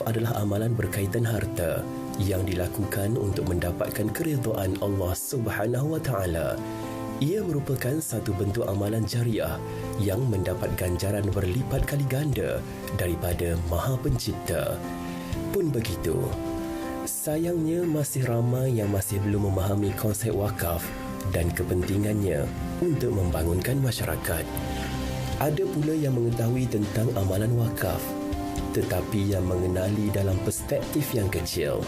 adalah amalan berkaitan harta yang dilakukan untuk mendapatkan keridhaan Allah Subhanahu wa taala. Ia merupakan satu bentuk amalan jariah yang mendapat ganjaran berlipat kali ganda daripada Maha Pencipta. Pun begitu, sayangnya masih ramai yang masih belum memahami konsep wakaf dan kepentingannya untuk membangunkan masyarakat. Ada pula yang mengetahui tentang amalan wakaf, tetapi yang mengenali dalam perspektif yang kecil.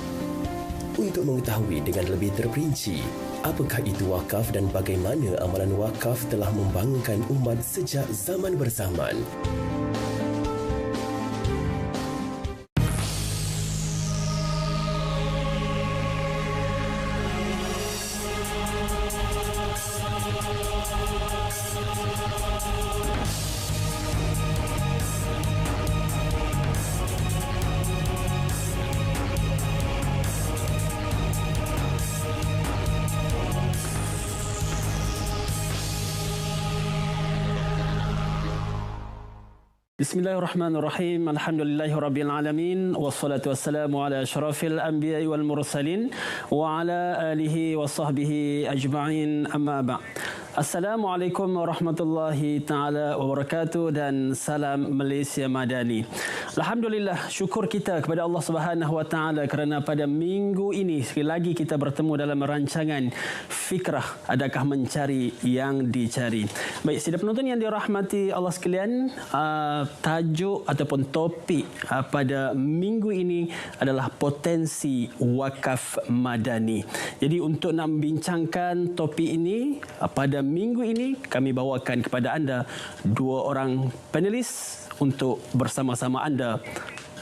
Untuk mengetahui dengan lebih terperinci, apakah itu wakaf dan bagaimana amalan wakaf telah membangunkan umat sejak zaman berzaman. Bismillahirrahmanirrahim. Alhamdulillahirabbil alamin wassalatu wassalamu ala asyrafil anbiya'i wal mursalin wa ala alihi wa sahbihi ajma'in, amma ba'. Assalamualaikum warahmatullahi taala wabarakatuh dan salam Malaysia Madani. Alhamdulillah, syukur kita kepada Allah Subhanahu wa taala kerana pada minggu ini sekali lagi kita bertemu dalam rancangan Fikrah Adakah Mencari Yang Dicari. Baik, sidang penonton yang dirahmati Allah sekalian, tajuk ataupun topik pada minggu ini adalah potensi wakaf madani. Jadi untuk nak membincangkan topik ini pada minggu ini, kami bawakan kepada anda dua orang panelis untuk bersama-sama anda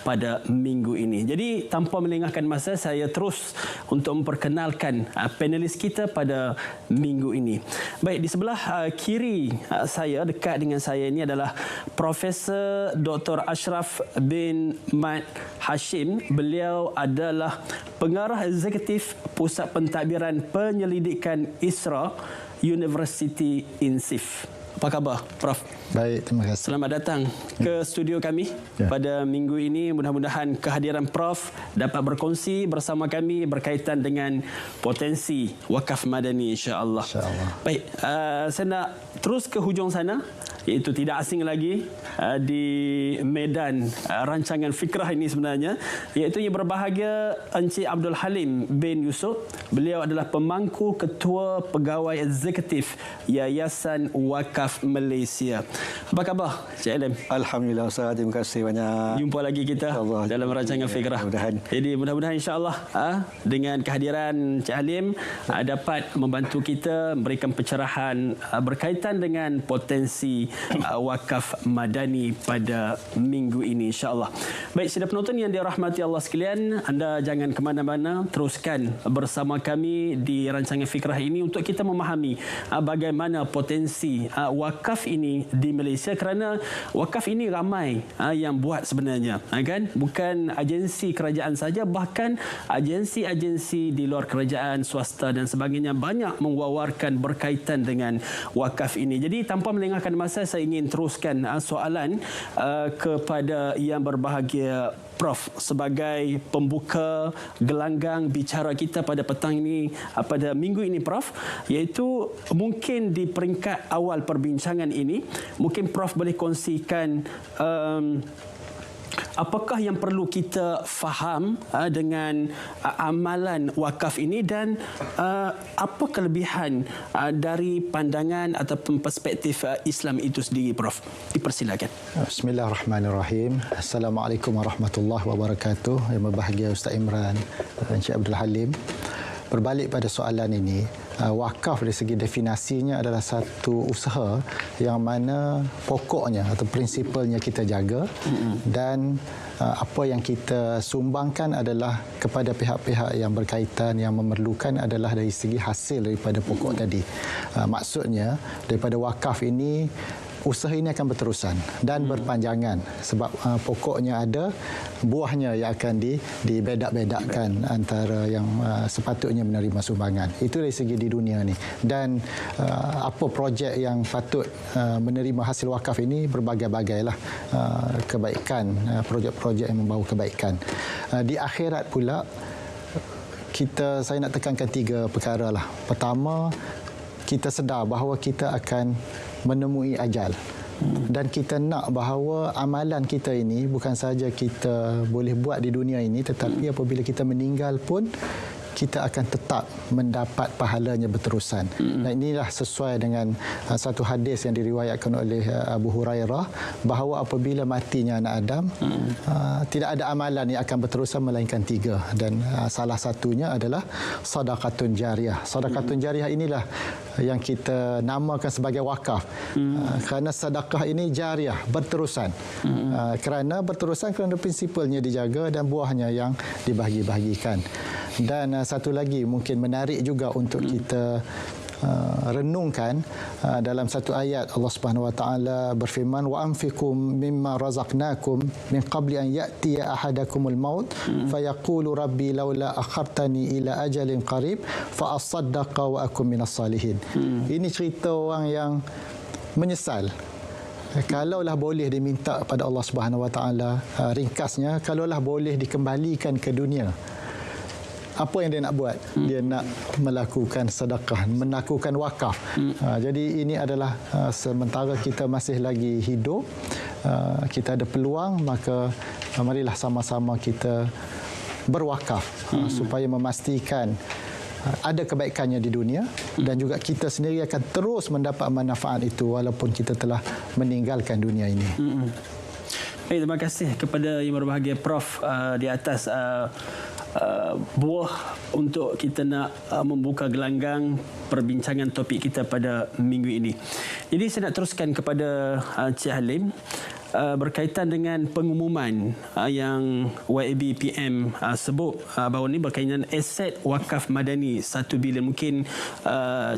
pada minggu ini. Jadi tanpa melengahkan masa, saya terus untuk memperkenalkan panelis kita pada minggu ini. Baik, di sebelah kiri saya, dekat dengan saya ini adalah Profesor Dr. Ashraf bin Mat Hashim. Beliau adalah Pengarah Eksekutif Pusat Pentadbiran Penyelidikan ISRA University INSIF. Apa khabar, Prof? Baik, terima kasih. Selamat datang ke studio kami pada minggu ini. Mudah-mudahan kehadiran Prof dapat berkongsi bersama kami berkaitan dengan potensi wakaf madani, insya-Allah. Insya-Allah. Baik, saya nak terus ke hujung sana, iaitu tidak asing lagi di medan rancangan fikrah ini sebenarnya, iaitu yang berbahagia Encik Abdul Halim bin Yusof. Beliau adalah pemangku Ketua Pegawai Eksekutif Yayasan Wakaf Malaysia. Apa khabar, Cik Halim? Alhamdulillah, Ustaz. Terima kasih banyak. Jumpa lagi kita dalam rancangan fikrah. Jadi mudah-mudahan insya-Allah dengan kehadiran Cik Halim dapat membantu kita memberikan pencerahan berkaitan dengan potensi wakaf madani pada minggu ini, insya-Allah. Baik, sidang penonton yang dirahmati Allah sekalian, anda jangan ke mana-mana, teruskan bersama kami di rancangan fikrah ini untuk kita memahami bagaimana potensi wakaf ini di Malaysia, kerana wakaf ini ramai yang buat sebenarnya, kan? Bukan agensi kerajaan saja, bahkan agensi-agensi di luar kerajaan, swasta dan sebagainya banyak mengeluarkan berkaitan dengan wakaf ini. Jadi tanpa melengahkan masa, saya ingin teruskan soalan kepada yang berbahagia Prof sebagai pembuka gelanggang bicara kita pada petang ini, pada minggu ini, Prof, iaitu mungkin di peringkat awal perbincangan ini, mungkin Prof boleh kongsikan apakah yang perlu kita faham dengan amalan wakaf ini dan apa kelebihan dari pandangan ataupun perspektif Islam itu sendiri, Prof? Dipersilakan. Bismillahirrahmanirrahim. Assalamualaikum warahmatullahi wabarakatuh. Yang berbahagia Ustaz Imran dan Encik Abdul Halim. Berbalik pada soalan ini, wakaf dari segi definisinya adalah satu usaha yang mana pokoknya atau prinsipalnya kita jaga dan apa yang kita sumbangkan adalah kepada pihak-pihak yang berkaitan, yang memerlukan adalah dari segi hasil daripada pokok tadi. Maksudnya daripada wakaf ini usaha ini akan berterusan dan berpanjangan sebab pokoknya ada, buahnya yang akan dibedak-bedakkan antara yang sepatutnya menerima sumbangan. Itu dari segi di dunia ni. Dan apa projek yang patut menerima hasil wakaf ini berbagai-bagailah kebaikan, projek-projek yang membawa kebaikan. Di akhirat pula saya nak tekankan 3 perkara lah. Pertama, kita sedar bahawa kita akan menemui ajal. Dan kita nak bahawa amalan kita ini bukan saja kita boleh buat di dunia ini, tetapi apabila kita meninggal pun kita akan tetap mendapat pahalanya berterusan. Dan inilah sesuai dengan satu hadis yang diriwayatkan oleh Abu Hurairah bahawa apabila matinya anak Adam, tidak ada amalan yang akan berterusan melainkan 3. Dan salah satunya adalah sedekahun jariah. Sedekahun jariah inilah yang kita namakan sebagai wakaf. Kerana sedekah ini jariah, berterusan. Kerana berterusan kerana prinsipalnya dijaga dan buahnya yang dibahagi-bahagikan. Dan satu lagi mungkin menarik juga untuk kita renungkan dalam satu ayat Allah Subhanahu wa taala berfirman wa anfiqu mimma razaqnakum min qabli an ya'tiya ahadakumul maut fayaqulu rabbi laula akhartani ila ajalin qarib fa asaddaqa wa akum minas salihin. Ini cerita orang yang menyesal. Kalaulah boleh diminta pada Allah Subhanahu wa taala, ringkasnya kalaulah boleh dikembalikan ke dunia, apa yang dia nak buat? Dia nak melakukan sedekah, melakukan wakaf. Jadi ini adalah sementara kita masih lagi hidup, kita ada peluang, maka marilah sama-sama kita berwakaf supaya memastikan ada kebaikannya di dunia dan juga kita sendiri akan terus mendapat manfaat itu walaupun kita telah meninggalkan dunia ini. Baik, terima kasih kepada Yang Berbahagia Prof di atas buah untuk kita nak membuka gelanggang perbincangan topik kita pada minggu ini. Jadi saya nak teruskan kepada Cik Halim berkaitan dengan pengumuman yang YAB PM sebut bahawa ini berkaitan aset wakaf madani 1 bilion. Mungkin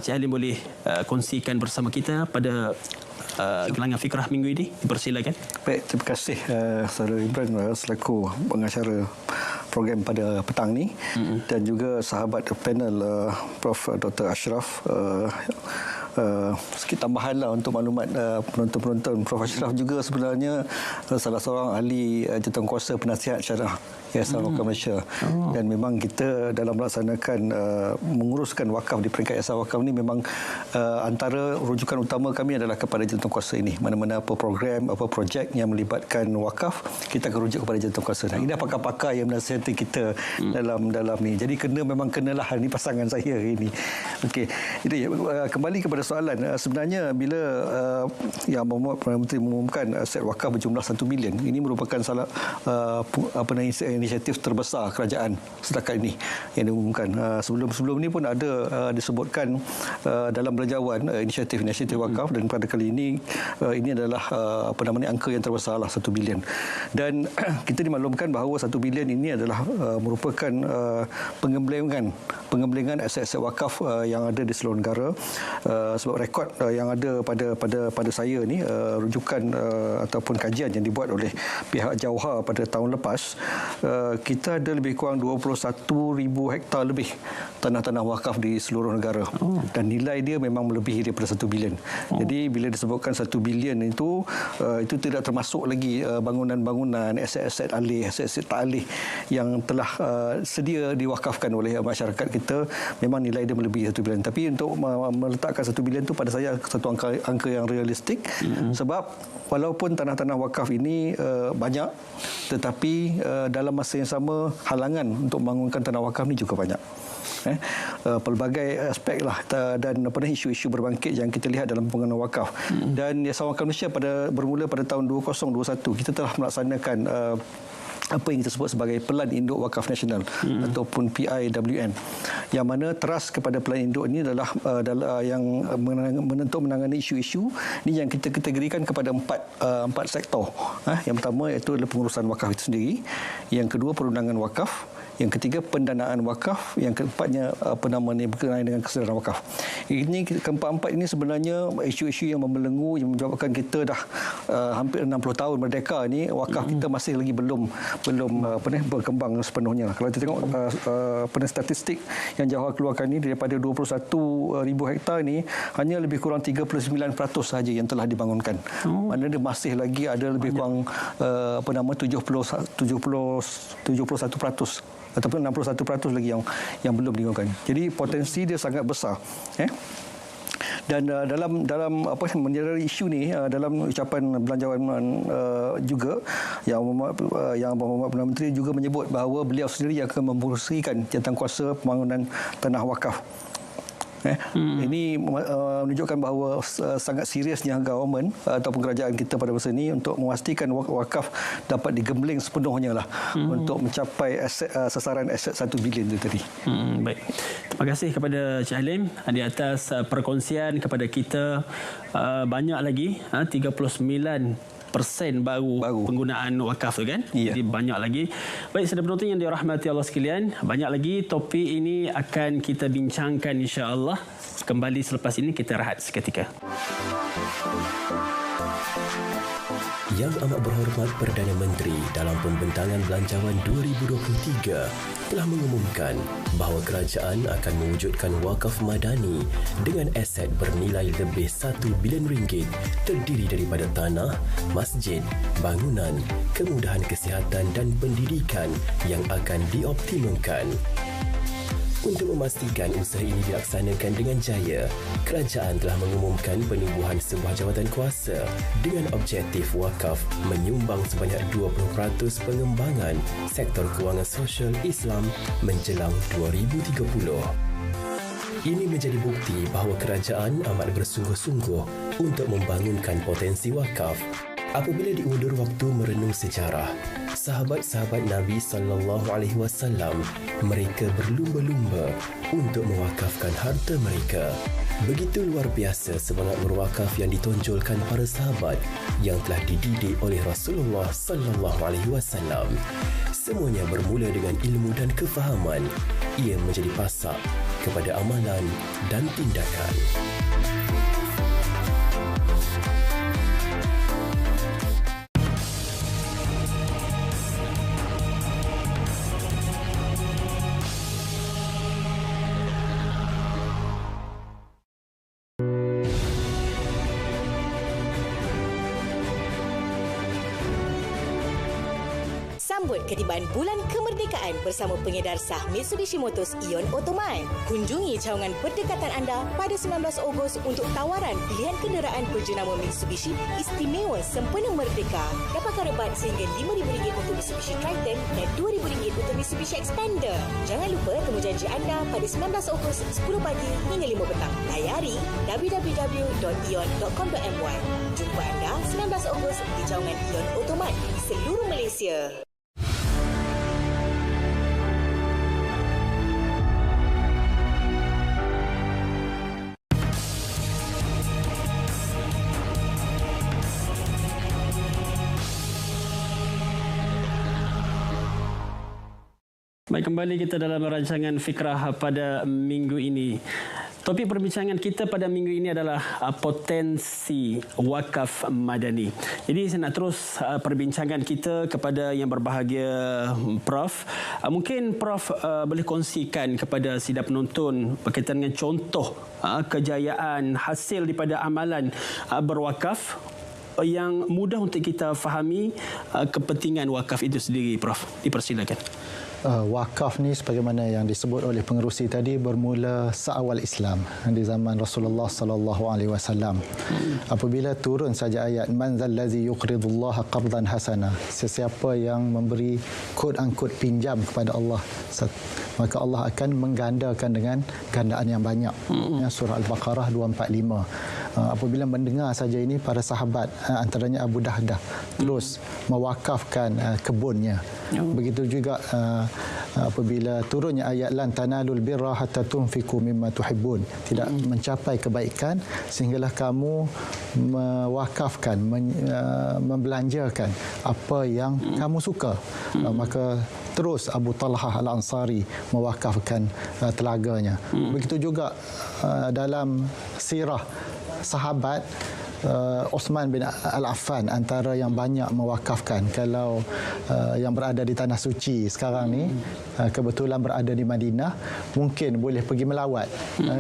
Cik Halim boleh kongsikan bersama kita pada gelanggang fikrah minggu ini. Dipersilakan. Baik, terima kasih Saudara Imran selaku pengacara program pada petang ni dan juga sahabat panel Prof Dr. Ashraf. Sikit tambahanlah untuk maklumat penonton-penonton. Prof Ashraf juga sebenarnya salah seorang ahli jawatankuasa penasihat syarah Yayasan Wakaf Malaysia. Dan memang kita dalam melaksanakan menguruskan wakaf di peringkat Yayasan Wakaf ni memang antara rujukan utama kami adalah kepada jawatankuasa ini. Mana-mana apa program, apa projek yang melibatkan wakaf, kita akan rujuk kepada jawatankuasa. Nah, ini pakar-pakar yang menasihati kita dalam ni. Jadi memang kenalah ini pasangan saya ini. Okey. Jadi kembali kepada soalan, sebenarnya bila yang Perdana Menteri mengumumkan aset wakaf berjumlah 1 bilion, ini merupakan salah inisiatif terbesar kerajaan setakat ini yang diumumkan. Sebelum ni pun ada disebutkan dalam belanjawan inisiatif wakaf, dan pada kali ini adalah angka yang terbesar lah, 1 bilion. Dan kita dimaklumkan bahawa 1 bilion ini adalah merupakan pengembangan aset-aset wakaf yang ada di seluruh negara. Sebab rekod yang ada pada saya ni, rujukan ataupun kajian yang dibuat oleh pihak Jauhar pada tahun lepas, kita ada lebih kurang 21,000 hektar lebih tanah-tanah wakaf di seluruh negara. Dan nilai dia memang melebihi daripada 1 bilion. Jadi bila disebutkan 1 bilion itu tidak termasuk lagi bangunan-bangunan, aset-aset alih, aset-aset tak alih yang telah sedia diwakafkan oleh masyarakat kita. Memang nilai dia melebihi 1 bilion. Tapi untuk meletakkan 1 bilion itu pada saya satu angka yang realistik. Sebab walaupun tanah-tanah wakaf ini banyak, tetapi dalam masa yang sama halangan untuk membangunkan tanah wakaf ini juga banyak. Pelbagai aspek lah dan isu-isu berbangkit yang kita lihat dalam pembangunan wakaf. Dan Yayasan Wakaf Malaysia bermula pada tahun 2021 kita telah melaksanakan apa yang kita sebut sebagai Pelan Induk Wakaf Nasional ataupun PIWN, yang mana teras kepada Pelan Induk ini adalah yang menangani isu-isu ini yang kita kategorikan kepada empat sektor. Yang pertama iaitu adalah pengurusan wakaf itu sendiri, yang kedua perundangan wakaf, Yang ketiga, pendanaan wakaf. Yang keempatnya berkenaan dengan kesedaran wakaf. Ini keempat-empat ini sebenarnya isu-isu yang membelenggu, yang menyebabkan kita dah hampir 60 tahun merdeka ni, wakaf kita masih lagi belum berkembang sepenuhnya. Kalau kita tengok statistik yang Jawahar keluarkan ni, daripada 21,000 hektar ni hanya lebih kurang 39% sahaja yang telah dibangunkan. Maknanya dia masih lagi ada lebih kurang 71% ataupun 61% lagi yang belum dibangunkan. Jadi potensi dia sangat besar. Dan dalam menyedari isu ni, dalam ucapan belanjawan juga yang Muhammad Perdana Menteri juga menyebut bahawa beliau sendiri yang akan memberhentikan jawatankuasa pembangunan tanah wakaf. Ini menunjukkan bahawa sangat seriusnya government ataupun kerajaan kita pada masa ini untuk memastikan wakaf dapat digembling sepenuhnya lah untuk mencapai sasaran aset 1 bilion itu tadi. Baik. Terima kasih kepada Cik Halim di atas perkongsian kepada kita. Banyak lagi 39% baru penggunaan wakaf tu kan. Jadi banyak lagi. Baik, saudara penonton yang dirahmati Allah sekalian, banyak lagi topik ini akan kita bincangkan insya-Allah. Kembali selepas ini, kita rehat seketika. Yang Amat Berhormat Perdana Menteri dalam Pembentangan Belanjawan 2023 telah mengumumkan bahawa kerajaan akan mewujudkan wakaf madani dengan aset bernilai lebih 1 bilion ringgit terdiri daripada tanah, masjid, bangunan, kemudahan kesihatan dan pendidikan yang akan dioptimumkan. Untuk memastikan usaha ini dilaksanakan dengan jaya, kerajaan telah mengumumkan penubuhan sebuah jawatan kuasa dengan objektif wakaf menyumbang sebanyak 20% pengembangan sektor kewangan sosial Islam menjelang 2030. Ini menjadi bukti bahawa kerajaan amat bersungguh-sungguh untuk membangunkan potensi wakaf. Apabila diundur waktu merenung sejarah, sahabat-sahabat Nabi SAW, mereka berlumba-lumba untuk mewakafkan harta mereka. Begitu luar biasa semangat berwakaf yang ditonjolkan para sahabat yang telah dididik oleh Rasulullah SAW. Semuanya bermula dengan ilmu dan kefahaman. Ia menjadi pasak kepada amalan dan tindakan. Sambut ketibaan Bulan Kemerdekaan bersama pengedar sah Mitsubishi Motors Ion Automat. Kunjungi cawangan berdekatan anda pada 19 Ogos untuk tawaran pilihan kenderaan berjenama Mitsubishi istimewa sempena merdeka. Dapatkan rebat sehingga RM5,000 untuk Mitsubishi Triton dan RM2,000 untuk Mitsubishi Xpander. Jangan lupa temu janji anda pada 19 Ogos 10 pagi hingga 5 petang. Layari www.ion.com.my. Jumpa anda 19 Ogos di cawangan Ion Automat di seluruh Malaysia. Baik, kembali kita dalam rancangan Fikrah pada minggu ini. Topik perbincangan kita pada minggu ini adalah potensi wakaf madani. Jadi saya nak terus perbincangan kita kepada yang berbahagia, Prof. Mungkin Prof boleh kongsikan kepada sidang penonton berkaitan dengan contoh kejayaan hasil daripada amalan berwakaf yang mudah untuk kita fahami kepentingan wakaf itu sendiri, Prof. Dipersilakan. Wakaf ni sebagaimana yang disebut oleh pengerusi tadi bermula seawal Islam di zaman Rasulullah sallallahu alaihi wasallam. Apabila turun saja ayat man zallazi yuqridullaha qardan hasana, sesiapa yang memberi quote unquote pinjam kepada Allah, maka Allah akan menggandakan dengan gandaan yang banyak. Surah Al-Baqarah 245. Apabila mendengar saja ini, para sahabat antaranya Abu Dahdah terus mewakafkan kebunnya. Begitu juga apabila turunnya ayat lan tanalul birra hatta tunfiqu mimma tuhibbun, tidak mencapai kebaikan sehinggalah kamu mewakafkan, membelanjakan apa yang kamu suka. Maka terus Abu Talhah Al-Ansari mewakafkan telaganya. Begitu juga dalam sirah sahabat, Osman bin Al-Affan antara yang banyak mewakafkan. Kalau yang berada di Tanah Suci sekarang ni kebetulan berada di Madinah, mungkin boleh pergi melawat.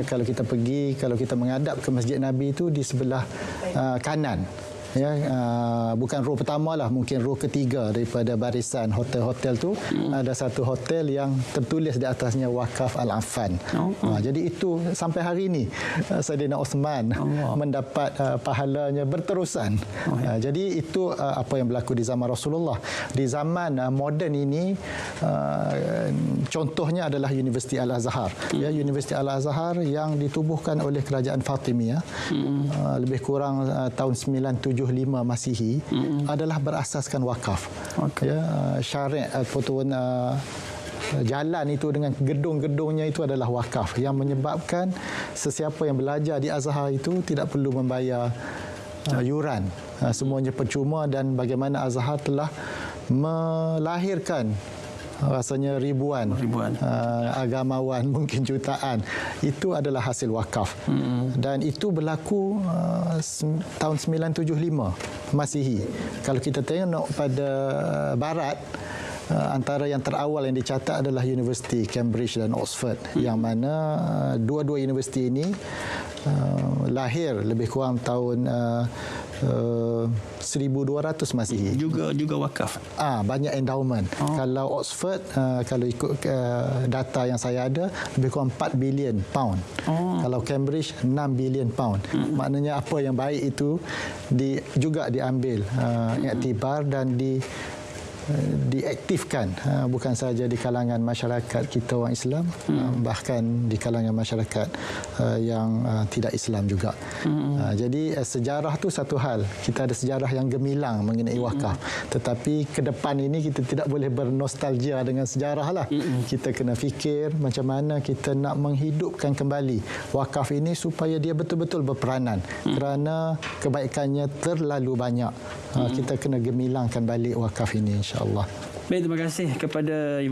Kalau kita menghadap ke Masjid Nabi itu di sebelah kanan, ya, bukan row pertama lah, mungkin row ketiga daripada barisan hotel-hotel tu, ada satu hotel yang tertulis di atasnya Wakaf Al-Affan. Jadi itu sampai hari ini Saidina Osman mendapat pahalanya berterusan. Jadi itu apa yang berlaku di zaman Rasulullah. Di zaman moden ini, contohnya adalah Universiti Al-Azhar. Ya, Universiti Al-Azhar yang ditubuhkan oleh kerajaan Fatimiyah lebih kurang tahun 97 Masihi adalah berasaskan wakaf. Ya, syariat ataupun jalan itu dengan gedung-gedungnya itu adalah wakaf, yang menyebabkan sesiapa yang belajar di Azhar itu tidak perlu membayar yuran. Semuanya percuma, dan bagaimana Azhar telah melahirkan rasanya ribuan agamawan, mungkin jutaan. Itu adalah hasil wakaf. Dan itu berlaku tahun 975 Masihi. Kalau kita tengok pada barat, antara yang terawal yang dicatat adalah Universiti Cambridge dan Oxford, yang mana dua-dua universiti ini lahir lebih kurang tahun 1200 Masihi. Juga wakaf. Banyak endowment. Kalau Oxford, kalau ikut data yang saya ada, lebih kurang 4 bilion pound. Kalau Cambridge 6 bilion pound. Maknanya apa yang baik itu juga diambil iktibar dan diaktifkan, bukan saja di kalangan masyarakat kita orang Islam, bahkan di kalangan masyarakat yang tidak Islam juga. Jadi sejarah tu satu hal, kita ada sejarah yang gemilang mengenai wakaf, tetapi ke depan ini kita tidak boleh bernostalgia dengan sejarah lah. Kita kena fikir macam mana kita nak menghidupkan kembali wakaf ini supaya dia betul-betul berperanan, kerana kebaikannya terlalu banyak. Kita kena gemilangkan balik wakaf ini, insya-Allah. Baik, terima kasih kepada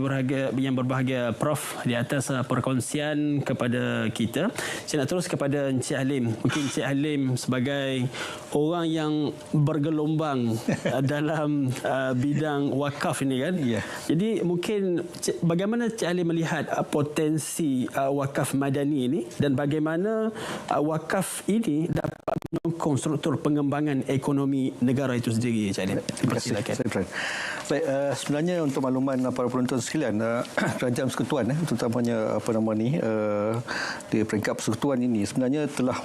yang berbahagia Prof di atas perkongsian kepada kita. Saya nak terus kepada Encik Halim. Mungkin Encik Halim sebagai orang yang bergelombang dalam bidang wakaf ini kan. Ya. Jadi mungkin bagaimana Encik Halim melihat potensi wakaf madani ini, dan bagaimana wakaf ini dapat menyokong struktur pengembangan ekonomi negara itu sendiri, Encik Halim. Terima kasih. Baik, sebenarnya untuk makluman para penonton sekalian, Kerajaan Persekutuan, terutamanya di peringkat persekutuan ini sebenarnya telah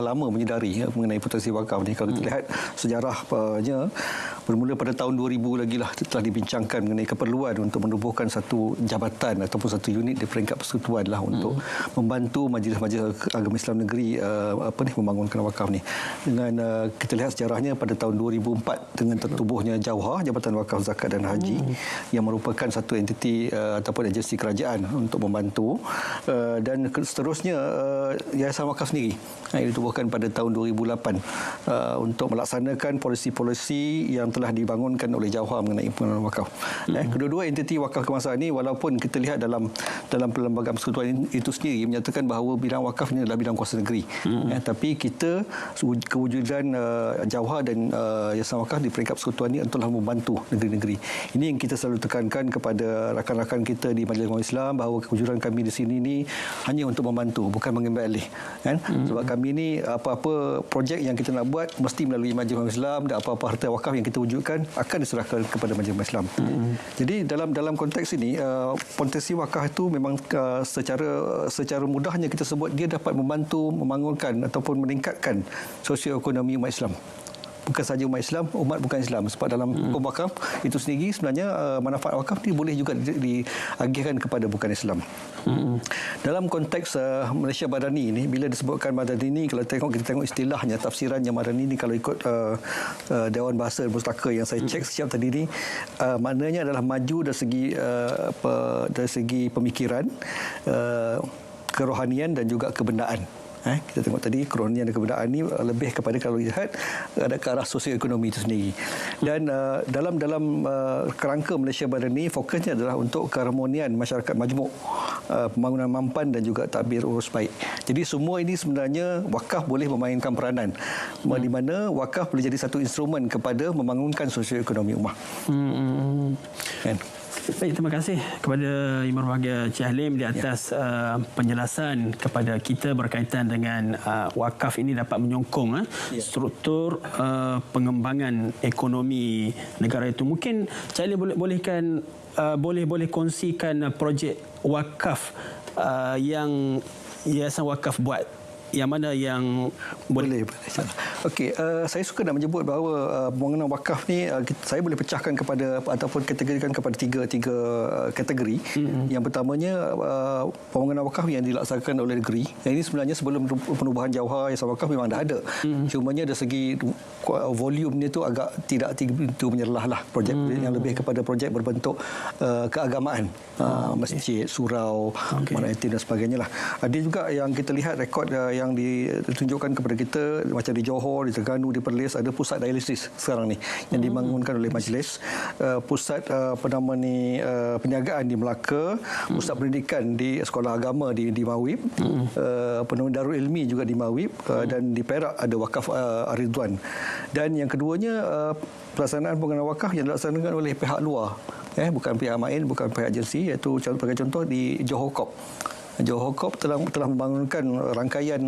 lama menyedari mengenai potensi wakaf ni. Kalau kita lihat sejarahnya, bermula pada tahun 2000 lagi lah telah dibincangkan mengenai keperluan untuk menubuhkan satu jabatan ataupun satu unit di peringkat persekutuan lah untuk membantu majlis-majlis agama Islam negeri membangunkan wakaf ni. Dengan kita lihat sejarahnya pada tahun 2004 dengan tertubuhnya Jauhar, Jabatan Wakaf Zakat dan Haji, yang merupakan satu entiti ataupun agensi kerajaan untuk membantu, dan seterusnya Yayasan Wakaf sendiri yang ditubuhkan pada tahun 2008 untuk melaksanakan polisi-polisi yang telah dibangunkan oleh Jauhar mengenai pengelolaan wakaf. Kedua-dua entiti wakaf kebangsaan ini, walaupun kita lihat dalam perlembagaan persekutuan itu sendiri menyatakan bahawa bidang wakaf ini adalah bidang kuasa negeri, tapi kita kewujudan Jauhar dan Yayasan Wakaf di peringkat persekutuan ini telah membantu negeri-negeri. Ini yang kita selalu tekankan kepada rakan-rakan kita di Majlis Ulama Islam, bahawa kewujudan kami di sini ni hanya untuk membantu, bukan mengambil alih, kan? Sebab kami ni apa-apa projek yang kita nak buat mesti melalui Majlis Ulama Islam, dan apa-apa harta wakaf yang kita wujudkan akan diserahkan kepada Majlis Ulama Islam. Jadi dalam konteks ini, potensi wakaf itu memang secara mudahnya kita sebut dia dapat membantu membangunkan ataupun meningkatkan sosioekonomi umat Islam. Bukan sahaja umat Islam, umat bukan Islam. Sebab dalam hukum wakaf itu sendiri sebenarnya manfaat wakaf ni boleh juga diagihkan kepada bukan Islam. Dalam konteks Malaysia Madani ini, bila disebutkan Madani ini, kalau kita tengok istilahnya, tafsirannya Madani ini, kalau ikut Dewan Bahasa Mustaka yang saya cek sejak tadi ini, maknanya adalah maju dari segi pemikiran, kerohanian dan juga kebendaan. Kita tengok tadi kerohanian dan kebudayaan ni lebih kepada kalau lihat ada ke arah sosioekonomi itu sendiri. Dan dalam kerangka Malaysia baru ni fokusnya adalah untuk keharmonian masyarakat majmuk, pembangunan mampan dan juga tadbir urus baik. Jadi semua ini sebenarnya wakaf boleh memainkan peranan di mana wakaf boleh jadi satu instrumen kepada membangunkan sosioekonomi ummah. Kan? Baik, terima kasih kepada Yang Berbahagia Encik Halim di atas penjelasan kepada kita berkaitan dengan wakaf ini dapat menyokong struktur pengembangan ekonomi negara itu. Mungkin Encik Halim boleh kongsikan projek wakaf yang Yayasan Wakaf buat. Yang mana yang boleh. Okey, saya suka nak menyebut bahawa pembangunan wakaf ni saya boleh pecahkan kepada ataupun kategorikan kepada tiga kategori. Yang pertamanya pembangunan wakaf yang dilaksanakan oleh negeri. Yang ini sebenarnya sebelum penubuhan Jauhar Yayasan Wakaf memang dah ada. Cumanya dari segi volumenya tu agak tidak begitu menyerlah lah projek yang lebih kepada projek berbentuk keagamaan, masjid, surau, mana yatim dan sebagainya lah. Ada juga yang kita lihat rekod yang ditunjukkan kepada kita macam di Johor, di Terengganu, di Perlis ada pusat dialisis sekarang ni yang dibangunkan oleh majlis, pusat perniagaan di Melaka, pusat pendidikan di sekolah agama di Mawib, Darul Ilmi juga di Mawib, dan di Perak ada Wakaf Ar-Ridwan. Dan yang keduanya pelaksanaan pembangunan wakaf yang dilaksanakan oleh pihak luar, bukan pihak main, bukan pihak agensi, iaitu sebagai contoh di Johor Corp. Johor Corp telah membangunkan rangkaian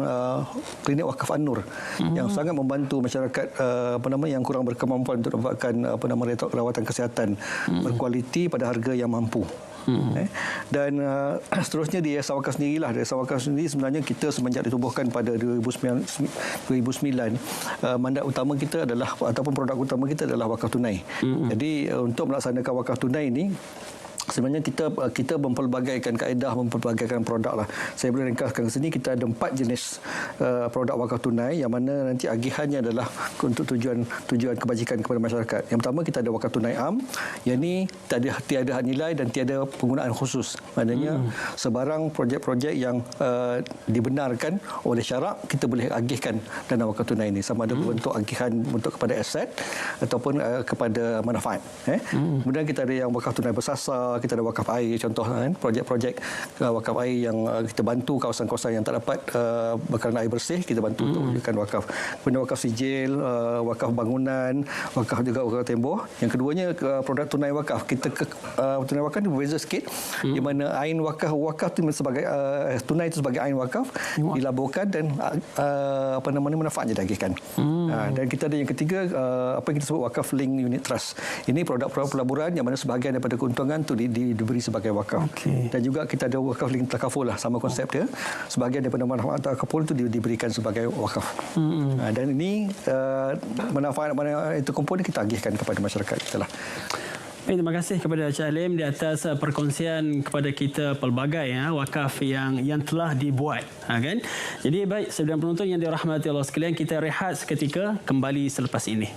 klinik wakaf An-Nur yang sangat membantu masyarakat yang kurang berkemampuan untuk dapatkan rawatan kesihatan berkualiti pada harga yang mampu. Dan seterusnya di Yayasan Wakaf sendirilah. Di Yayasan Wakaf sendiri sebenarnya kita semenjak ditubuhkan pada 2009 mandat utama kita adalah ataupun produk utama kita adalah wakaf tunai. Jadi untuk melaksanakan wakaf tunai ini sebenarnya kita mempelbagaikan kaedah, mempelbagaikan produk lah. Saya boleh ringkaskan ke sini, kita ada 4 jenis produk wakaf tunai yang mana nanti agihannya adalah untuk tujuan kebajikan kepada masyarakat. Yang pertama kita ada wakaf tunai am, yang ni tiada had nilai dan tiada penggunaan khusus. Maknanya sebarang projek-projek yang dibenarkan oleh syarak kita boleh agihkan dana wakaf tunai ini, sama ada bentuk agihan untuk kepada aset ataupun kepada manfaat. Kemudian kita ada yang wakaf tunai bersasar, kita ada wakaf air contoh projek-projek wakaf air yang kita bantu kawasan-kawasan yang tak dapat bekalan air bersih, kita bantu untuk wujudkan wakaf. Kemudian wakaf sijil, wakaf bangunan, wakaf juga wakaf tembok. Yang keduanya produk tunai wakaf. Tunai wakaf ni berbeza sikit, di mana ain wakaf tu sebagai tunai itu sebagai ain wakaf dilaburkan dan manfaatnya diagihkan. Dan kita ada yang ketiga apa yang kita sebut wakaf link unit trust. Ini produk-produk pelaburan yang mana sebahagian daripada keuntungan tu diberi sebagai wakaf. Dan juga kita ada wakaf link takaful lah, sama konsep dia. Sebahagian daripada manfaat takaful itu diberikan sebagai wakaf. Dan ini manfaat mana itu kumpul kita agihkan kepada masyarakat kita lah. Terima kasih kepada Encik Halim di atas perkongsian kepada kita pelbagai wakaf yang telah dibuat, kan? Jadi baik, sedang penonton yang dirahmati Allah sekalian, kita rehat seketika, kembali selepas ini.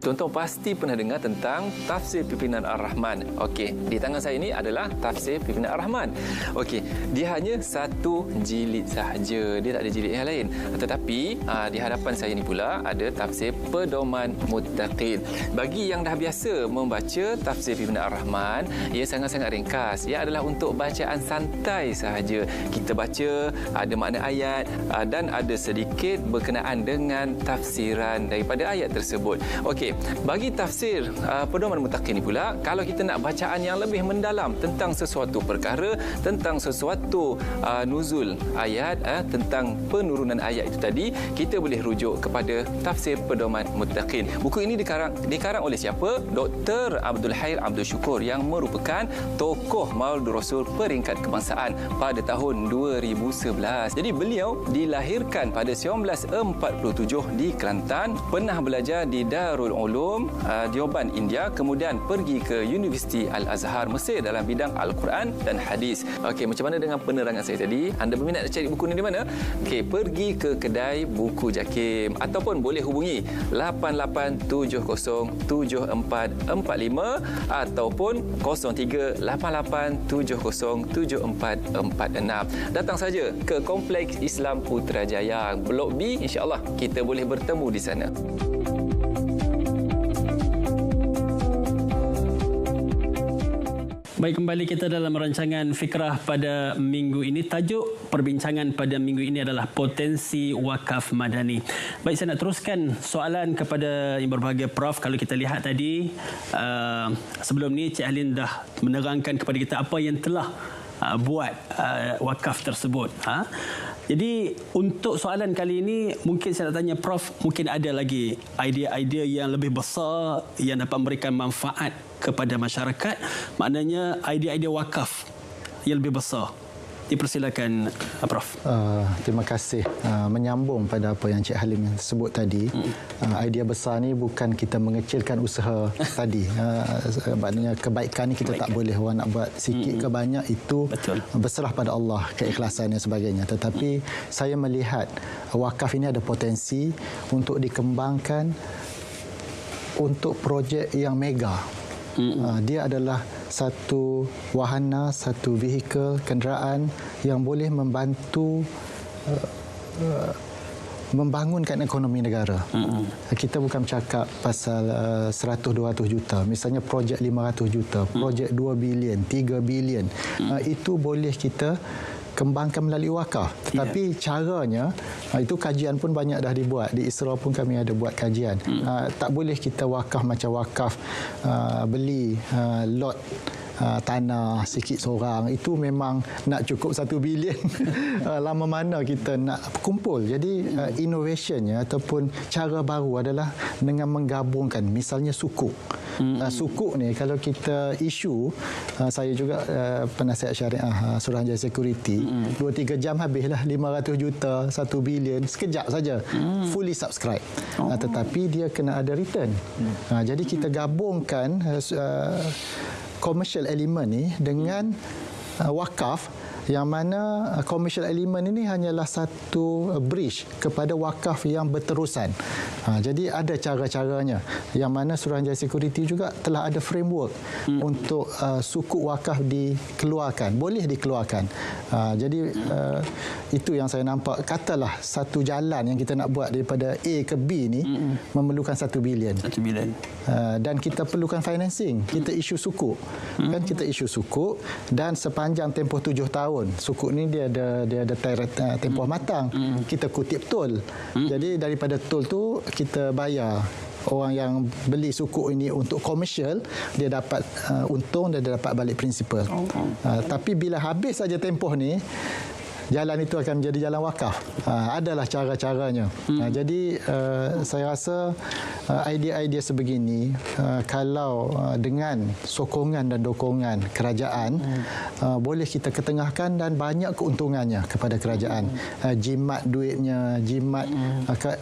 Tuan-tuan pasti pernah dengar tentang tafsir pimpinan Ar-Rahman. Okey, di tangan saya ini adalah tafsir pimpinan Ar-Rahman. Okey, dia hanya satu jilid sahaja. Dia tak ada jilid yang lain. Tetapi di hadapan saya ni pula ada tafsir Pedoman Muttaqin. Bagi yang dah biasa membaca tafsir pimpinan Ar-Rahman, ia sangat-sangat ringkas. Ia adalah untuk bacaan santai sahaja. Kita baca, ada makna ayat dan ada sedikit berkenaan dengan tafsiran daripada ayat tersebut. Okey, Okey, bagi tafsir pedoman muttaqin ni pula, kalau kita nak bacaan yang lebih mendalam tentang sesuatu perkara, tentang sesuatu nuzul ayat, tentang penurunan ayat itu tadi, kita boleh rujuk kepada tafsir pedoman muttaqin. Buku ini dikarang oleh siapa? Dr. Abdul Hair Abdul Syukur yang merupakan tokoh Maulid Rasul peringkat kebangsaan pada tahun 2011. Jadi beliau dilahirkan pada 1947 di Kelantan, pernah belajar di Darul Ulum Deoban, India, kemudian pergi ke Universiti Al-Azhar Mesir dalam bidang Al-Quran dan Hadis. Okey, macam mana dengan penerangan saya tadi? Anda berminat nak cari buku ni di mana? Okey, pergi ke kedai buku JAKIM ataupun boleh hubungi 88707445 ataupun 0388707446. Datang saja ke Kompleks Islam Putrajaya Blok B, insya-Allah kita boleh bertemu di sana. Baik, kembali kita dalam rancangan Fikrah pada minggu ini. Tajuk perbincangan pada minggu ini adalah potensi wakaf madani. Baik, saya nak teruskan soalan kepada yang berbahagia Prof. Kalau kita lihat tadi, sebelum ni Cik Halin dah menerangkan kepada kita apa yang telah buat wakaf tersebut. Jadi untuk soalan kali ini, mungkin saya nak tanya Prof, mungkin ada lagi idea-idea yang lebih besar yang dapat memberikan manfaat kepada masyarakat, maknanya idea-idea wakaf yang lebih besar. Dipersilakan Prof. Terima kasih. Menyambung pada apa yang Cik Halim sebut tadi, idea besar ni bukan kita mengecilkan usaha tadi. Maknanya kebaikan ni kita tak boleh, orang nak buat sikit ke banyak itu berserah pada Allah, keikhlasan dan sebagainya. Tetapi saya melihat wakaf ini ada potensi untuk dikembangkan untuk projek yang mega. Dia adalah satu wahana, satu vehikel, kenderaan yang boleh membantu membangunkan ekonomi negara. Kita bukan cakap pasal 100-200 juta. Misalnya projek 500 juta, projek 2 bilion, 3 bilion. Itu boleh kita kembangkan melalui wakaf. Tetapi caranya, itu kajian pun banyak dah dibuat. Di ISRA pun kami ada buat kajian. Tak boleh kita wakaf macam wakaf beli lot tanah sikit seorang, itu memang nak cukup 1 bilion. Lama mana kita nak kumpul. Jadi innovationnya ataupun cara baru adalah dengan menggabungkan misalnya sukuk. Sukuk ni kalau kita isu, saya juga penasihat syariah Suruhanjaya Security, 2-3 jam habislah 500 juta, 1 bilion sekejap saja, fully subscribe. Tetapi dia kena ada return. Jadi kita gabungkan commercial element ni dengan wakaf, yang mana commercial element ini hanyalah satu bridge kepada wakaf yang berterusan. Jadi ada cara-caranya, yang mana Suruhanjaya Security juga telah ada framework untuk sukuk wakaf dikeluarkan, boleh dikeluarkan. Jadi itu yang saya nampak. Katalah satu jalan yang kita nak buat daripada A ke B ni memerlukan 1 bilion. 1 bilion. Dan kita perlukan financing. Kita isu sukuk. Kan kita isu sukuk, dan sepanjang tempoh 7 tahun sukuk ni dia ada tempoh matang. Kita kutip tol. Jadi daripada tol tu kita bayar orang yang beli sukuk ini untuk komersial, dia dapat untung dan dia dapat balik prinsipal. Tapi bila habis saja tempoh ni, jalan itu akan menjadi jalan wakaf. Adalah cara-caranya. Jadi saya rasa idea-idea sebegini, kalau dengan sokongan dan dokongan kerajaan, boleh kita ketengahkan dan banyak keuntungannya kepada kerajaan. Jimat duitnya, jimat.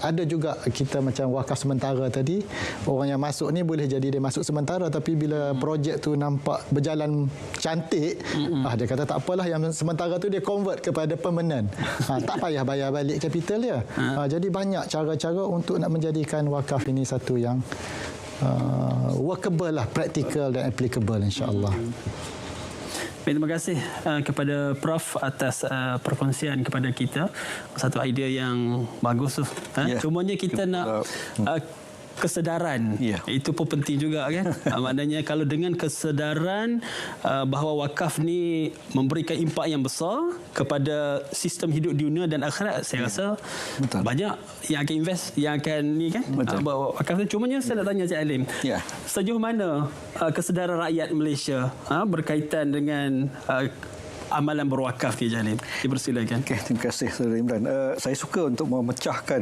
Ada juga kita macam wakaf sementara tadi, orang yang masuk ni boleh jadi dia masuk sementara, tapi bila projek tu nampak berjalan cantik, dia kata tak apalah, yang sementara tu dia convert kepada permanent. Tak payah bayar balik kapital dia. Jadi banyak cara-cara untuk nak menjadikan wakaf ini satu yang workable lah, practical dan applicable, insya-Allah. Terima kasih kepada Prof atas perkongsian kepada kita. Satu idea yang bagus tu. Cumanya kita nak kesedaran. Itu pun penting juga kan. Maknanya kalau dengan kesedaran bahawa wakaf ni memberikan impak yang besar kepada sistem hidup dunia dan akhirat, saya rasa banyak yang akan invest, yang akan ni kan. Wakaf tu. Cumanya saya nak tanya Cik Halim. Sejauh mana kesedaran rakyat Malaysia berkaitan dengan amalan berwakaf ni, Jalim? Dipersilakan. Terima kasih Saudara Imran. Saya suka untuk memecahkan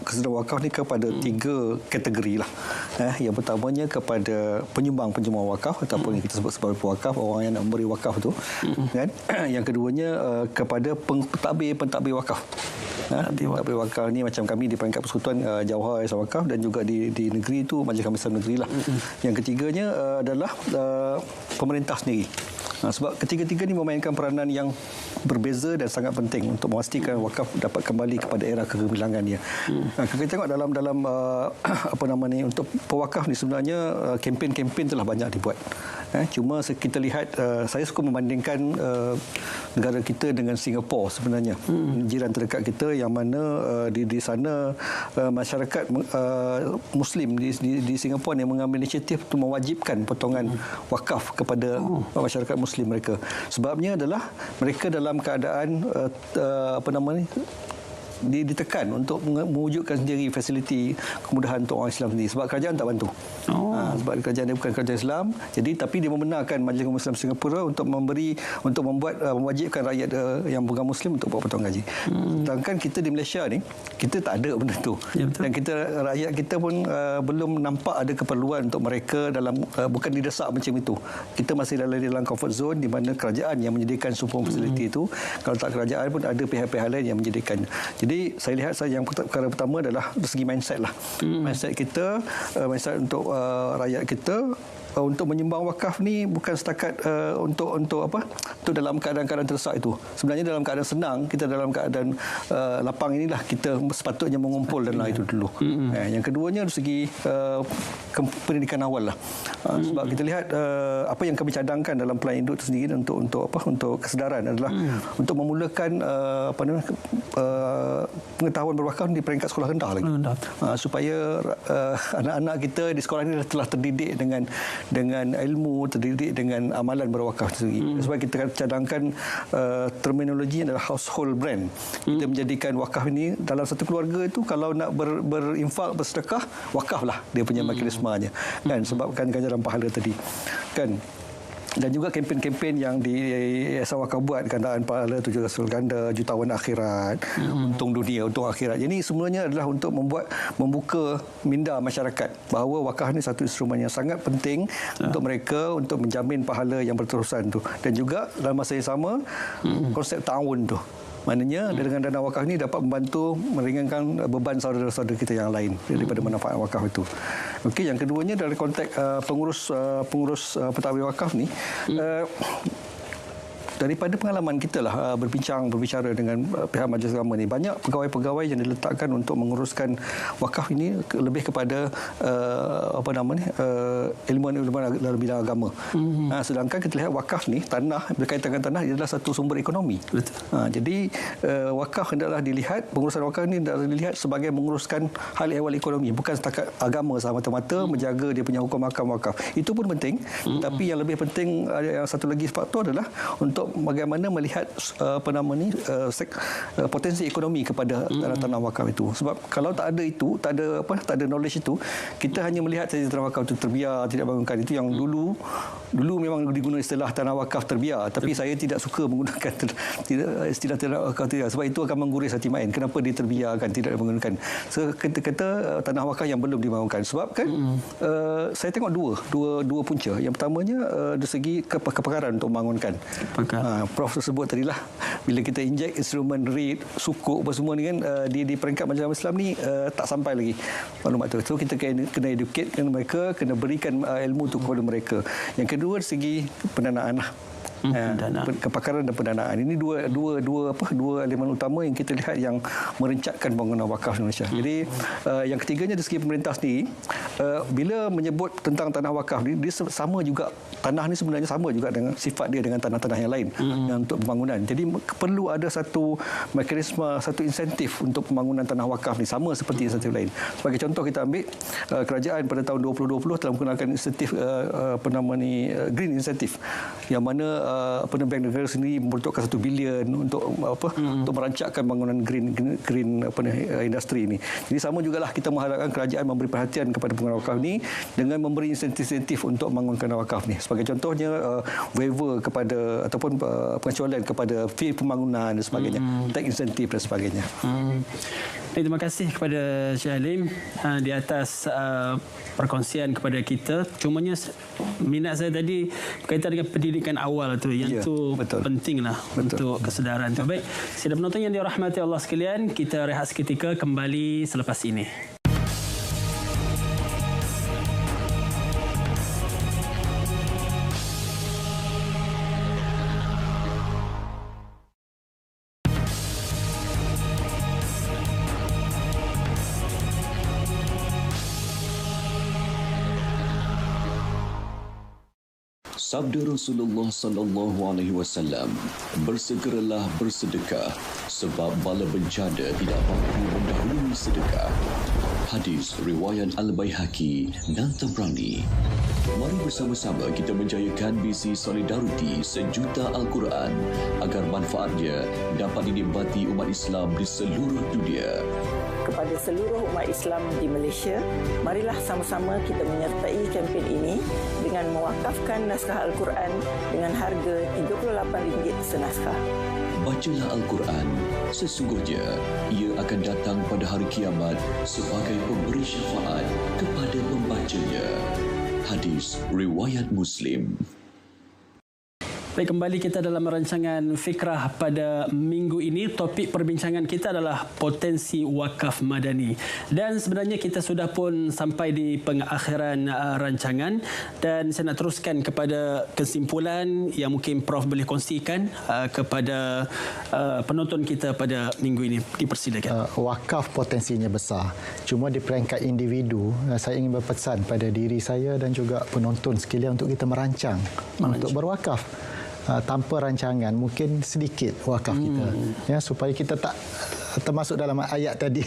kesedaran wakaf ni kepada 3 kategori lah. Yang pertamanya kepada penyumbang-penyumbang wakaf ataupun kita sebut sebagai pewakaf, orang yang nak memberi wakaf tu. Kan? Yang keduanya kepada pentadbir wakaf. Pentadbir wakaf ni macam kami di peringkat Persekutuan Jawahar Yayasan Wakaf dan juga di negeri itu Majlis Kamisan Negeri lah. Yang ketiganya adalah pemerintah sendiri. Sebab ketiga-tiga ni memainkan peranan yang berbeza dan sangat penting untuk memastikan wakaf dapat kembali kepada era kegemilangannya. Kita tengok dalam untuk pewakaf ni sebenarnya kempen-kempen telah banyak dibuat. Cuma kita lihat, saya suka membandingkan negara kita dengan Singapura sebenarnya. Jiran terdekat kita yang mana di sana masyarakat Muslim di Singapura yang mengambil inisiatif untuk mewajibkan potongan wakaf kepada masyarakat Muslim mereka. Sebabnya adalah mereka dalam keadaan ditekan untuk mewujudkan sendiri fasiliti kemudahan untuk orang Islam sendiri sebab kerajaan tak bantu. Sebab kerajaan dia bukan kerajaan Islam, jadi tapi dia membenarkan Majlis Ummah Islam Singapura untuk mewajibkan rakyat yang bukan Muslim untuk buat potongan gaji. Sedangkan kita di Malaysia ni kita tak ada benda tu. Dan rakyat kita pun belum nampak ada keperluan untuk mereka bukan didesak macam itu. Kita masih dalam comfort zone di mana kerajaan yang menyediakan semua fasiliti itu. Kalau tak kerajaan pun ada pihak-pihak lain yang menyediakan. Jadi saya lihat yang perkara pertama adalah dari segi mindset lah. Mindset kita, mindset untuk rakyat kita untuk menyumbang wakaf ni bukan setakat untuk dalam keadaan-keadaan terdesak itu. Sebenarnya dalam keadaan senang, kita dalam keadaan lapang inilah kita sepatutnya mengumpul dana itu dulu. Yang keduanya dari segi pendidikan awal lah. Sebab kita lihat apa yang kami cadangkan dalam pelan induk itu sendiri untuk kesedaran adalah untuk memulakan pengetahuan berwakaf di peringkat sekolah rendah lagi. Supaya anak-anak kita di sekolah ini telah terdidik dengan ilmu, terdidik dengan amalan berwakaf sendiri. Sebab kita cadangkan terminologi adalah household brand. Kita menjadikan wakaf ini dalam satu keluarga itu kalau nak berinfak, bersedekah, wakaflah dia punya mekanismenya. Kan sebabkan ganjaran pahala tadi. Kan. Dan juga kempen-kempen yang di Yayasan Wakaf buat, gandaan pahala 7 rasul ganda, jutawan akhirat, untung dunia, untung akhirat. Jadi semuanya adalah untuk membuka minda masyarakat bahawa wakaf ini satu instrumen yang sangat penting untuk mereka untuk menjamin pahala yang berterusan tu. Dan juga dalam masa yang sama konsep ta'awun tu. Maknanya dengan dana wakaf ini dapat membantu meringankan beban saudara-saudara kita yang lain daripada manfaat wakaf itu. Okey, yang keduanya dari konteks pengurus pentadbir wakaf ni, daripada pengalaman kita lah berbicara dengan pihak Majlis Agama ni, banyak pegawai-pegawai yang diletakkan untuk menguruskan wakaf ini lebih kepada ilmuwan dalam bidang agama. Sedangkan kita lihat wakaf ni, tanah, berkaitan dengan tanah adalah satu sumber ekonomi. Jadi wakaf hendaklah dilihat, pengurusan wakaf ini hendaklah dilihat sebagai menguruskan hal ehwal ekonomi, bukan setakat agama semata-mata, menjaga dia punya hukum hakam wakaf. Itu pun penting, tapi yang lebih penting, yang satu lagi faktor adalah untuk bagaimana melihat potensi ekonomi kepada tanah-tanah wakaf itu. Sebab kalau tak ada itu, tak ada knowledge itu, kita hanya melihat saja tanah wakaf itu terbiar, tidak bangunkan. Itu yang dulu memang digunakan istilah tanah wakaf terbiar, tapi saya tidak suka menggunakan istilah tanah wakaf terbiar sebab itu akan mengguris hati main. Kenapa dia terbiarkan, tidak dibangunkan? So, kata tanah wakaf yang belum dibangunkan. Sebab kan saya tengok dua punca. Yang pertamanya dari segi kepakaran untuk membangunkan. Prof tersebut tadilah bila kita injek instrumen read, sukuk apa semua ni kan di peringkat Majlis Islam ni tak sampai lagi maklumat tu. So kita kena educate mereka, kena berikan ilmu tu kepada mereka. Yang kedua dari segi pendanaan lah. Kepakaran dan pendanaan. Ini dua elemen utama yang kita lihat yang merencatkan bangunan wakaf Indonesia. Jadi yang ketiganya dari segi pemerintah sendiri, bila menyebut tentang tanah wakaf ni, dia sama juga, tanah ni sebenarnya sama juga dengan sifat dia dengan tanah-tanah yang lain yang untuk pembangunan. Jadi perlu ada satu mekanisme, satu insentif untuk pembangunan tanah wakaf ni, sama seperti insentif lain. Sebagai contoh, kita ambil kerajaan pada tahun 2020 telah menggunakan insentif green insentif, yang mana Bank Negara sendiri memperuntukkan 1 bilion untuk untuk merancangkan bangunan green industri ini. Jadi sama jugalah kita mengharapkan kerajaan memberi perhatian kepada bangunan wakaf ni dengan memberi insentif-insentif untuk membangunkan wakaf ni. Sebagai contohnya waiver kepada ataupun pengecualian kepada fee pembangunan dan sebagainya, tax insentif dan sebagainya. Terima kasih kepada Syekh Halim di atas perkongsian kepada kita. Cumanya minat saya tadi berkaitan dengan pendidikan awal tu, yang tu pentinglah untuk kesedaran tu. Baik, sidang penonton yang dirahmati Allah sekalian, kita rehat seketika, kembali selepas ini. Sabda Rasulullah sallallahu alaihi wasallam, bersegeralah bersedekah sebab bala bencana tidak mampu mendahului sedekah. Hadis riwayat Al-Baihaqi dan Tabrani. Mari bersama-sama kita menjayakan misi solidariti sejuta Al-Quran agar manfaatnya dapat dinikmati umat Islam di seluruh dunia. Kepada seluruh umat Islam di Malaysia, marilah sama-sama kita menyertai kempen ini dengan mewakafkan naskah Al-Quran dengan harga RM38 senaskah. Bacalah Al-Quran, sesungguhnya ia akan datang pada hari kiamat sebagai pemberi syafaat kepada pembacanya. Hadis riwayat Muslim. Baik, kembali kita dalam rancangan Fikrah pada minggu ini. Topik perbincangan kita adalah potensi wakaf madani. Dan sebenarnya kita sudah pun sampai di pengakhiran rancangan, dan saya nak teruskan kepada kesimpulan yang mungkin Prof boleh kongsikan kepada penonton kita pada minggu ini. Dipersilakan. Wakaf potensinya besar. Cuma di peringkat individu, saya ingin berpesan pada diri saya dan juga penonton sekalian untuk kita merancang untuk berwakaf. Tanpa rancangan mungkin sedikit wakaf kita, ya, supaya kita tak termasuk dalam ayat tadi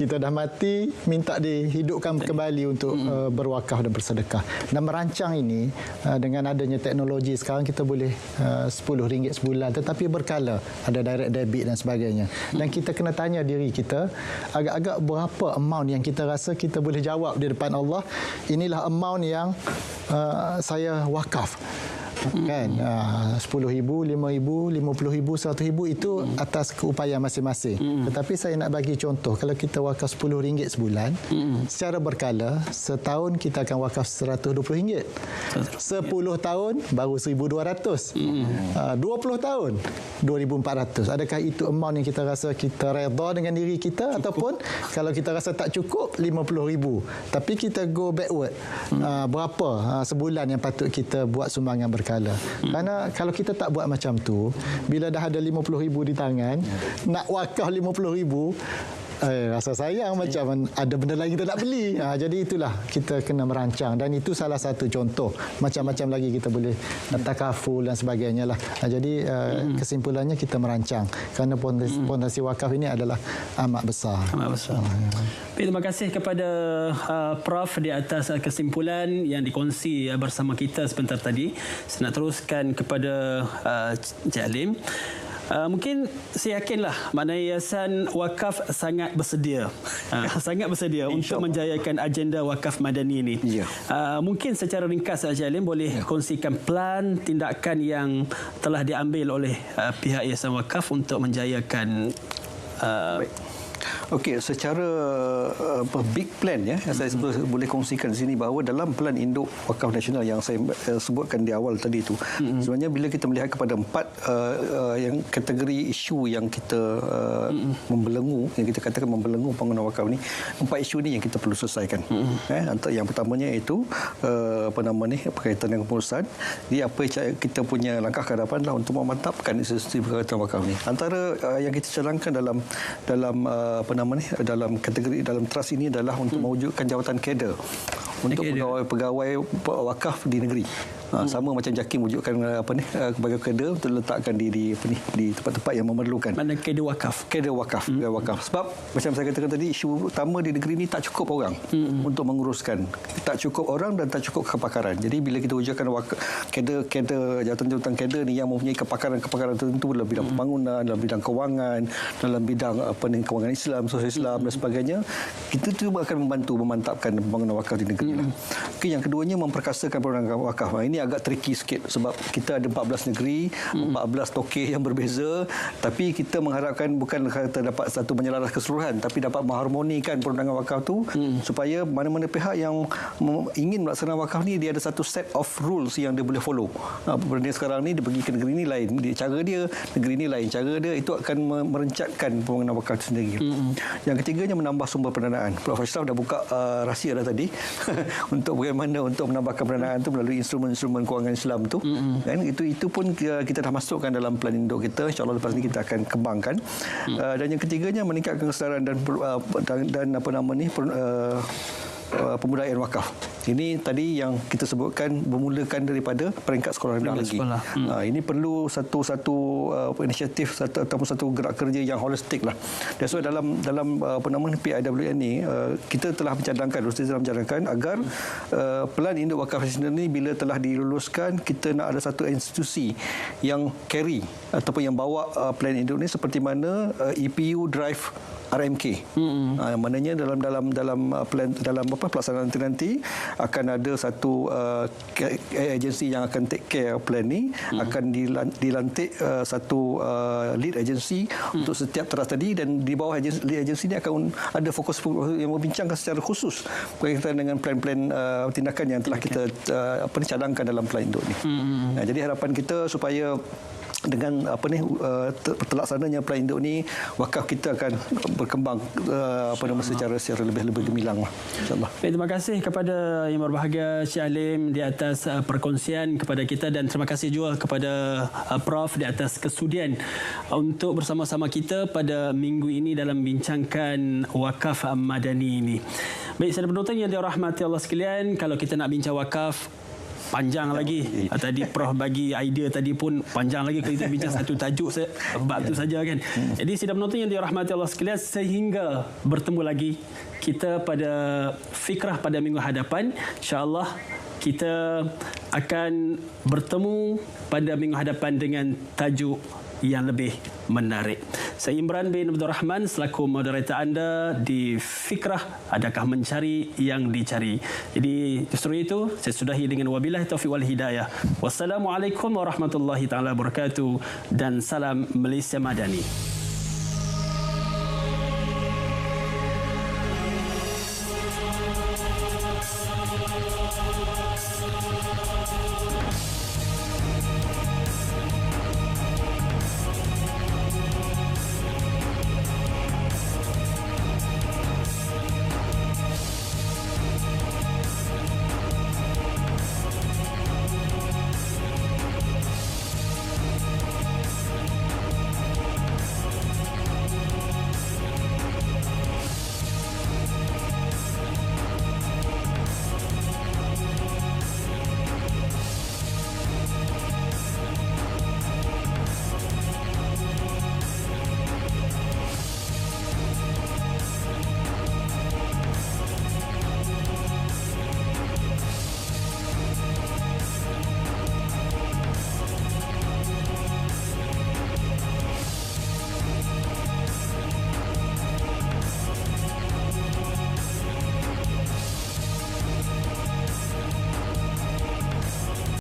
kita dah mati minta dihidupkan kembali untuk berwakaf dan bersedekah. Dan merancang ini dengan adanya teknologi sekarang, kita boleh RM10 sebulan, tetapi berkala, ada direct debit dan sebagainya. Dan kita kena tanya diri kita, agak-agak berapa amount yang kita rasa kita boleh jawab di depan Allah, inilah amount yang saya wakaf. Kan, RM10,000, RM5,000, RM50,000, RM100,000 itu atas keupayaan masing-masing. Tetapi saya nak bagi contoh, kalau kita wakaf RM10 sebulan, secara berkala, setahun kita akan wakaf RM120. 10 tahun baru RM1,200. 20 tahun RM2,400. Adakah itu amount yang kita rasa kita redha dengan diri kita, ataupun kalau kita rasa tak cukup RM50,000, tapi kita go backward, berapa sebulan yang patut kita buat sumbangan berkala. Kerana kalau kita tak buat macam tu, bila dah ada RM50,000 di tangan, nak wakaf RM50,000, rasa sayang, macam ada benda lain kita nak beli. Jadi itulah kita kena merancang, dan itu salah satu contoh. Macam-macam lagi kita boleh takaful dan sebagainya lah. Jadi kesimpulannya kita merancang, kerana potensi wakaf ini adalah amat besar. Terima kasih kepada Prof di atas kesimpulan yang dikongsi bersama kita sebentar tadi. Saya nak teruskan kepada Encik Halim. Mungkin saya yakinlah makna Yayasan Wakaf sangat bersedia sangat bersedia untuk menjayakan agenda wakaf madani ini. Mungkin secara ringkas saja Alim boleh kongsikan plan tindakan yang telah diambil oleh pihak Yayasan Wakaf untuk menjayakan Okey, secara big plan ya, saya boleh kongsikan di sini bahawa dalam Pelan Induk Wakaf Nasional yang saya sebutkan di awal tadi itu, sebenarnya bila kita melihat kepada 4 yang kategori isu yang kita membelenggu, yang kita katakan membelenggu pembangunan wakaf ni, 4 isu ni yang kita perlu selesaikan. Yang pertamanya itu berkaitan dengan pengurusan. Jadi apa kita punya langkah ke hadapan adalah untuk memantapkan institusi perkhidmatan wakaf ni. Antara yang kita cadangkan dalam kategori dalam trust ini adalah untuk mewujudkan jawatan kader untuk pegawai wakaf di negeri. Sama macam JAKIM wujudkan kebagai kader untuk letakkan di tempat-tempat yang memerlukan. Mana kader wakaf? Kader wakaf. Sebab macam saya katakan tadi, isu utama di negeri ini tak cukup orang untuk menguruskan. Tak cukup orang dan tak cukup kepakaran. Jadi bila kita wujudkan kader jawatan-jawatan kader ni yang mempunyai kepakaran tertentu dalam bidang pembangunan, dalam bidang kewangan, dalam bidang kewangan Islam, sosial Islam dan sebagainya, kita cuba akan membantu memantapkan pembangunan wakaf di negeri. Yang keduanya memperkasakan pembangunan wakaf. Ini agak tricky sikit sebab kita ada 14 negeri, 14 tokeh yang berbeza, tapi kita mengharapkan bukan kata dapat satu menyelaras keseluruhan, tapi dapat mengharmonikan perundangan wakaf tu supaya mana-mana pihak yang ingin melaksanakan wakaf ni, dia ada satu set of rules yang dia boleh follow. Benda sekarang ni dia pergi ke negeri ni lain, cara dia, negeri ni lain cara dia, itu akan merencatkan pembangunan wakaf itu sendiri. Yang ketiganya menambah sumber pendanaan. Prof. Ashraf dah buka rahsia dah tadi untuk bagaimana untuk menambahkan pendanaan tu melalui instrumen kewangan Islam tu. Dan itu pun kita dah masukkan dalam Pelan Induk kita. InsyaAllah lepas ni kita akan kembangkan. Dan yang ketiganya meningkatkan kesedaran dan pembudayaan wakaf. Ini tadi yang kita sebutkan bermulakan daripada peringkat sekolah rendah lagi. Ini perlu satu inisiatif ataupun satu gerak kerja yang holistik lah. Dan so dalam PIWN ni kita telah mencadangkan agar Pelan Induk Wakaf Nasional ni bila telah diluluskan, kita nak ada satu institusi yang carry ataupun yang bawa Pelan Induk ni seperti mana EPU drive RMK. Maknanya dalam pelaksanaan nanti akan ada satu agensi yang akan take care plan ni, akan dilantik satu lead agency untuk setiap teras tadi, dan di bawah lead agency ni akan ada fokus yang membincangkan secara khusus berkaitan dengan plan-plan tindakan yang telah kita cadangkan dalam Pelan Induk ni. Jadi harapan kita supaya dengan terlaksananya Pelan Induk ni, wakaf kita akan berkembang secara lebih gemilang, insya-Allah. Terima kasih kepada Yang Berbahagia Syekh Alim di atas perkongsian kepada kita, dan terima kasih juga kepada Prof di atas kesudian untuk bersama-sama kita pada minggu ini dalam bincangkan wakaf madani ini. Baik, saudara penonton yang dirahmati Allah sekalian, kalau kita nak bincang wakaf panjang lagi. Tadi Prof bagi idea tadi pun panjang lagi, kita bincang satu tajuk bab tu saja kan. Jadi sidang penonton yang dirahmati Allah sekalian, sehingga bertemu lagi kita pada fikrah pada minggu hadapan, insya-Allah kita akan bertemu pada minggu hadapan dengan tajuk yang lebih menarik. Saya Imran bin Abdul Rahman selaku moderator anda di Fikrah Adakah Mencari Yang Dicari. Jadi justru itu saya sudahi dengan wabillahi taufiq wal hidayah. Wassalamualaikum warahmatullahi taala wabarakatuh, dan salam Malaysia Madani.